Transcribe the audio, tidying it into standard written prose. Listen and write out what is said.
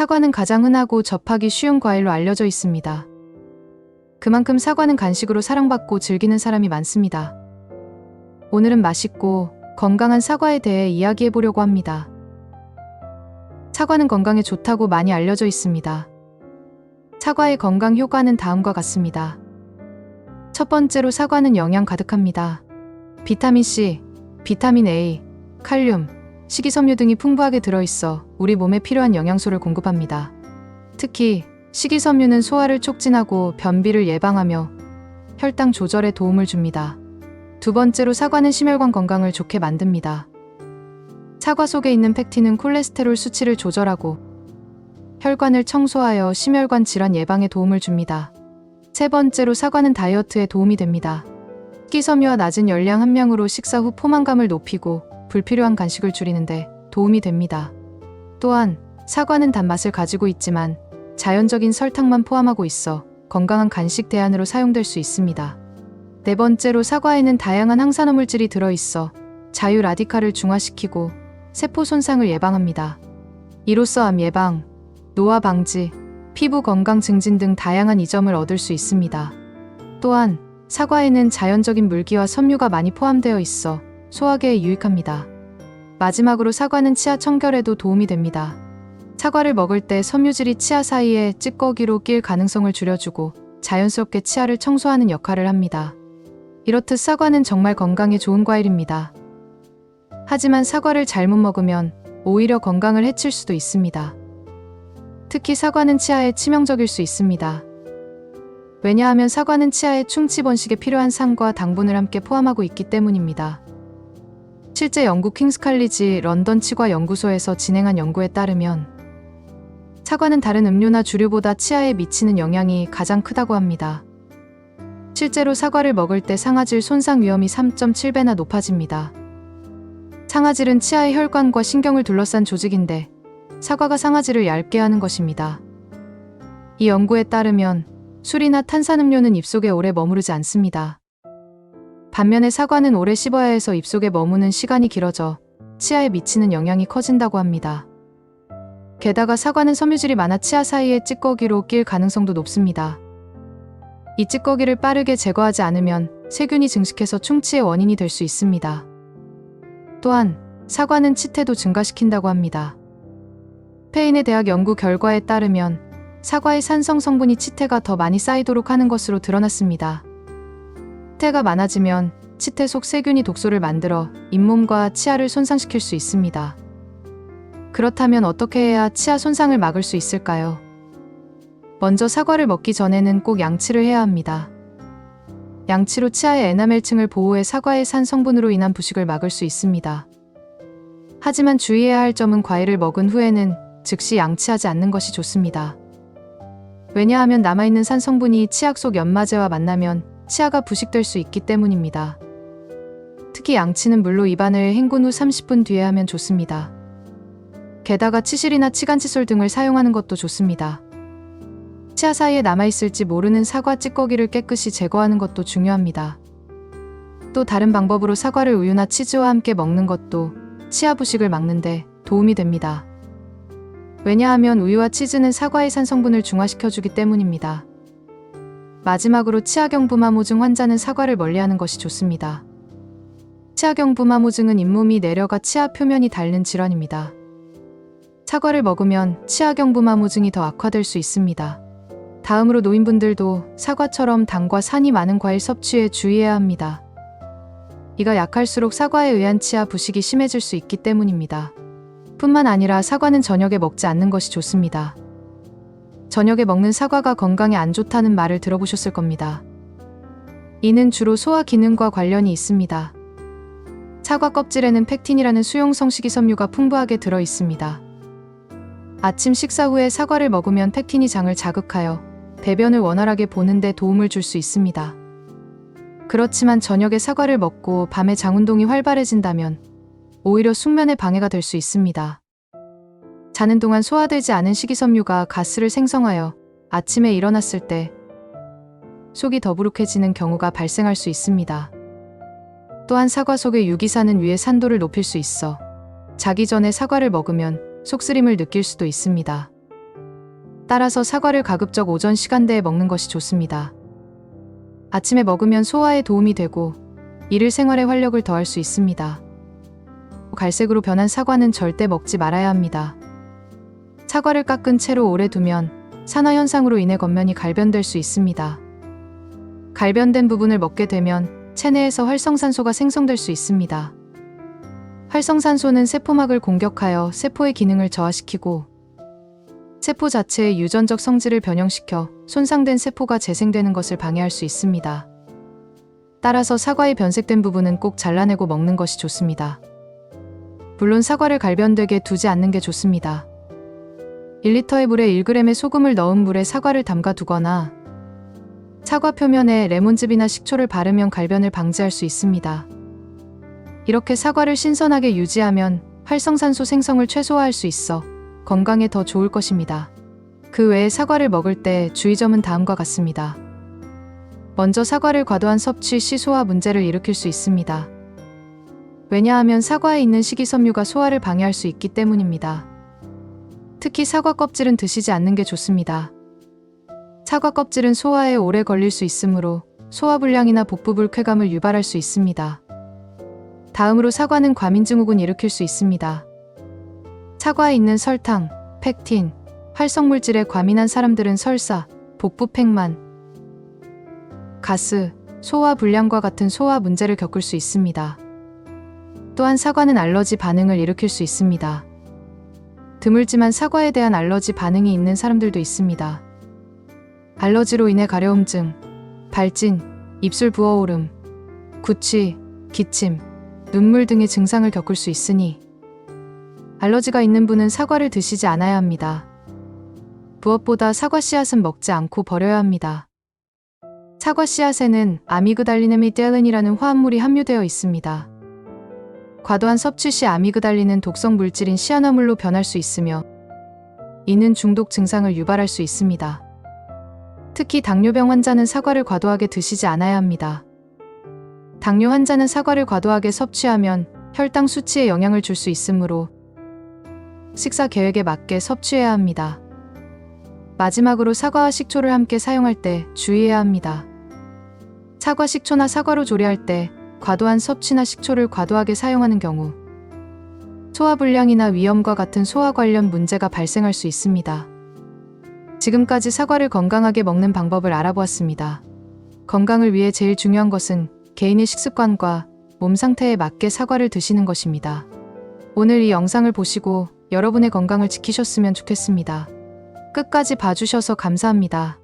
사과는 가장 흔하고 접하기 쉬운 과일로 알려져 있습니다. 그만큼 사과는 간식으로 사랑받고 즐기는 사람이 많습니다. 오늘은 맛있고 건강한 사과에 대해 이야기해 보려고 합니다. 사과는 건강에 좋다고 많이 알려져 있습니다. 사과의 건강 효과는 다음과 같습니다. 첫 번째로 사과는 영양 가득합니다. 비타민 C, 비타민 A, 칼륨, 식이섬유 등이 풍부하게 들어있어 우리 몸에 필요한 영양소를 공급합니다. 특히 식이섬유는 소화를 촉진하고 변비를 예방하며 혈당 조절에 도움을 줍니다. 두 번째로 사과는 심혈관 건강을 좋게 만듭니다. 사과 속에 있는 펙틴은 콜레스테롤 수치를 조절하고 혈관을 청소하여 심혈관 질환 예방에 도움을 줍니다. 세 번째로 사과는 다이어트에 도움이 됩니다. 식이섬유와 낮은 열량 함량으로 식사 후 포만감을 높이고 불필요한 간식을 줄이는데 도움이 됩니다. 또한 사과는 단맛을 가지고 있지만 자연적인 설탕만 포함하고 있어 건강한 간식 대안으로 사용될 수 있습니다. 네 번째로 사과에는 다양한 항산화 물질이 들어있어 자유 라디칼을 중화시키고 세포 손상을 예방합니다. 이로써 암 예방, 노화 방지, 피부 건강 증진 등 다양한 이점을 얻을 수 있습니다. 또한 사과에는 자연적인 물기와 섬유가 많이 포함되어 있어 소화계에 유익합니다. 마지막으로 사과는 치아 청결에도 도움이 됩니다. 사과를 먹을 때 섬유질이 치아 사이에 찌꺼기로 낄 가능성을 줄여주고 자연스럽게 치아를 청소하는 역할을 합니다. 이렇듯 사과는 정말 건강에 좋은 과일입니다. 하지만 사과를 잘못 먹으면 오히려 건강을 해칠 수도 있습니다. 특히 사과는 치아에 치명적일 수 있습니다. 왜냐하면 사과는 치아의 충치 번식에 필요한 산과 당분을 함께 포함하고 있기 때문입니다. 실제 영국 킹스 칼리지 런던 치과 연구소에서 진행한 연구에 따르면 사과는 다른 음료나 주류보다 치아에 미치는 영향이 가장 크다고 합니다. 실제로 사과를 먹을 때 상아질 손상 위험이 3.7배나 높아집니다. 상아질은 치아의 혈관과 신경을 둘러싼 조직인데 사과가 상아질을 얇게 하는 것입니다. 이 연구에 따르면 술이나 탄산음료는 입속에 오래 머무르지 않습니다. 반면에 사과는 오래 씹어야 해서 입속에 머무는 시간이 길어져 치아에 미치는 영향이 커진다고 합니다. 게다가 사과는 섬유질이 많아 치아 사이에 찌꺼기로 낄 가능성도 높습니다. 이 찌꺼기를 빠르게 제거하지 않으면 세균이 증식해서 충치의 원인이 될 수 있습니다. 또한 사과는 치태도 증가시킨다고 합니다. 스페인의 대학 연구 결과에 따르면 사과의 산성 성분이 치태가 더 많이 쌓이도록 하는 것으로 드러났습니다. 치태가 많아지면 치태 속 세균이 독소를 만들어 잇몸과 치아를 손상시킬 수 있습니다. 그렇다면 어떻게 해야 치아 손상을 막을 수 있을까요? 먼저 사과를 먹기 전에는 꼭 양치를 해야 합니다. 양치로 치아의 에나멜층을 보호해 사과의 산 성분으로 인한 부식을 막을 수 있습니다. 하지만 주의해야 할 점은 과일을 먹은 후에는 즉시 양치하지 않는 것이 좋습니다. 왜냐하면 남아있는 산 성분이 치약 속 연마제와 만나면 치아가 부식될 수 있기 때문입니다. 특히 양치는 물로 입안을 헹군 후 30분 뒤에 하면 좋습니다. 게다가 치실이나 치간칫솔 등을 사용하는 것도 좋습니다. 치아 사이에 남아있을지 모르는 사과 찌꺼기를 깨끗이 제거하는 것도 중요합니다. 또 다른 방법으로 사과를 우유나 치즈와 함께 먹는 것도 치아 부식을 막는 데 도움이 됩니다. 왜냐하면 우유와 치즈는 사과의 산 성분을 중화시켜주기 때문입니다. 마지막으로 치아경부마모증 환자는 사과를 멀리하는 것이 좋습니다. 치아경부마모증은 잇몸이 내려가 치아 표면이 닳는 질환입니다. 사과를 먹으면 치아경부마모증이 더 악화될 수 있습니다. 다음으로 노인분들도 사과처럼 당과 산이 많은 과일 섭취에 주의해야 합니다. 이가 약할수록 사과에 의한 치아 부식이 심해질 수 있기 때문입니다. 뿐만 아니라 사과는 저녁에 먹지 않는 것이 좋습니다. 저녁에 먹는 사과가 건강에 안 좋다는 말을 들어보셨을 겁니다. 이는 주로 소화 기능과 관련이 있습니다. 사과 껍질에는 펙틴이라는 수용성 식이섬유가 풍부하게 들어 있습니다. 아침 식사 후에 사과를 먹으면 펙틴이 장을 자극하여 배변을 원활하게 보는 데 도움을 줄 수 있습니다. 그렇지만 저녁에 사과를 먹고 밤에 장 운동이 활발해진다면 오히려 숙면에 방해가 될 수 있습니다. 자는 동안 소화되지 않은 식이섬유가 가스를 생성하여 아침에 일어났을 때 속이 더부룩해지는 경우가 발생할 수 있습니다. 또한 사과 속의 유기산은 위의 산도를 높일 수 있어 자기 전에 사과를 먹으면 속쓰림을 느낄 수도 있습니다. 따라서 사과를 가급적 오전 시간대에 먹는 것이 좋습니다. 아침에 먹으면 소화에 도움이 되고 일일 생활에 활력을 더할 수 있습니다. 갈색으로 변한 사과는 절대 먹지 말아야 합니다. 사과를 깎은 채로 오래 두면 산화현상으로 인해 겉면이 갈변될 수 있습니다. 갈변된 부분을 먹게 되면 체내에서 활성산소가 생성될 수 있습니다. 활성산소는 세포막을 공격하여 세포의 기능을 저하시키고 세포 자체의 유전적 성질을 변형시켜 손상된 세포가 재생되는 것을 방해할 수 있습니다. 따라서 사과의 변색된 부분은 꼭 잘라내고 먹는 것이 좋습니다. 물론 사과를 갈변되게 두지 않는 게 좋습니다. 1리터의 물에 1g의 소금을 넣은 물에 사과를 담가 두거나 사과 표면에 레몬즙이나 식초를 바르면 갈변을 방지할 수 있습니다. 이렇게 사과를 신선하게 유지하면 활성산소 생성을 최소화할 수 있어 건강에 더 좋을 것입니다. 그 외에 사과를 먹을 때 주의점은 다음과 같습니다. 먼저 사과를 과도한 섭취 시 소화 문제를 일으킬 수 있습니다. 왜냐하면 사과에 있는 식이섬유가 소화를 방해할 수 있기 때문입니다. 특히 사과 껍질은 드시지 않는 게 좋습니다. 사과 껍질은 소화에 오래 걸릴 수 있으므로 소화불량이나 복부 불쾌감을 유발할 수 있습니다. 다음으로 사과는 과민증후군 일으킬 수 있습니다. 사과에 있는 설탕, 펙틴, 활성물질에 과민한 사람들은 설사, 복부 팽만, 가스, 소화불량과 같은 소화 문제를 겪을 수 있습니다. 또한 사과는 알러지 반응을 일으킬 수 있습니다. 드물지만 사과에 대한 알러지 반응이 있는 사람들도 있습니다. 알러지로 인해 가려움증, 발진, 입술 부어오름, 구취, 기침, 눈물 등의 증상을 겪을 수 있으니 알러지가 있는 분은 사과를 드시지 않아야 합니다. 무엇보다 사과 씨앗은 먹지 않고 버려야 합니다. 사과 씨앗에는 아미그달린이라는 화합물이 함유되어 있습니다. 과도한 섭취 시 아미그달린은 독성 물질인 시아나물로 변할 수 있으며 이는 중독 증상을 유발할 수 있습니다. 특히 당뇨병 환자는 사과를 과도하게 드시지 않아야 합니다. 당뇨 환자는 사과를 과도하게 섭취하면 혈당 수치에 영향을 줄 수 있으므로 식사 계획에 맞게 섭취해야 합니다. 마지막으로 사과와 식초를 함께 사용할 때 주의해야 합니다. 사과 식초나 사과로 조리할 때 과도한 섭취나 식초를 과도하게 사용하는 경우 소화불량이나 위염과 같은 소화 관련 문제가 발생할 수 있습니다. 지금까지 사과를 건강하게 먹는 방법을 알아보았습니다. 건강을 위해 제일 중요한 것은 개인의 식습관과 몸 상태에 맞게 사과를 드시는 것입니다. 오늘 이 영상을 보시고 여러분의 건강을 지키셨으면 좋겠습니다. 끝까지 봐주셔서 감사합니다.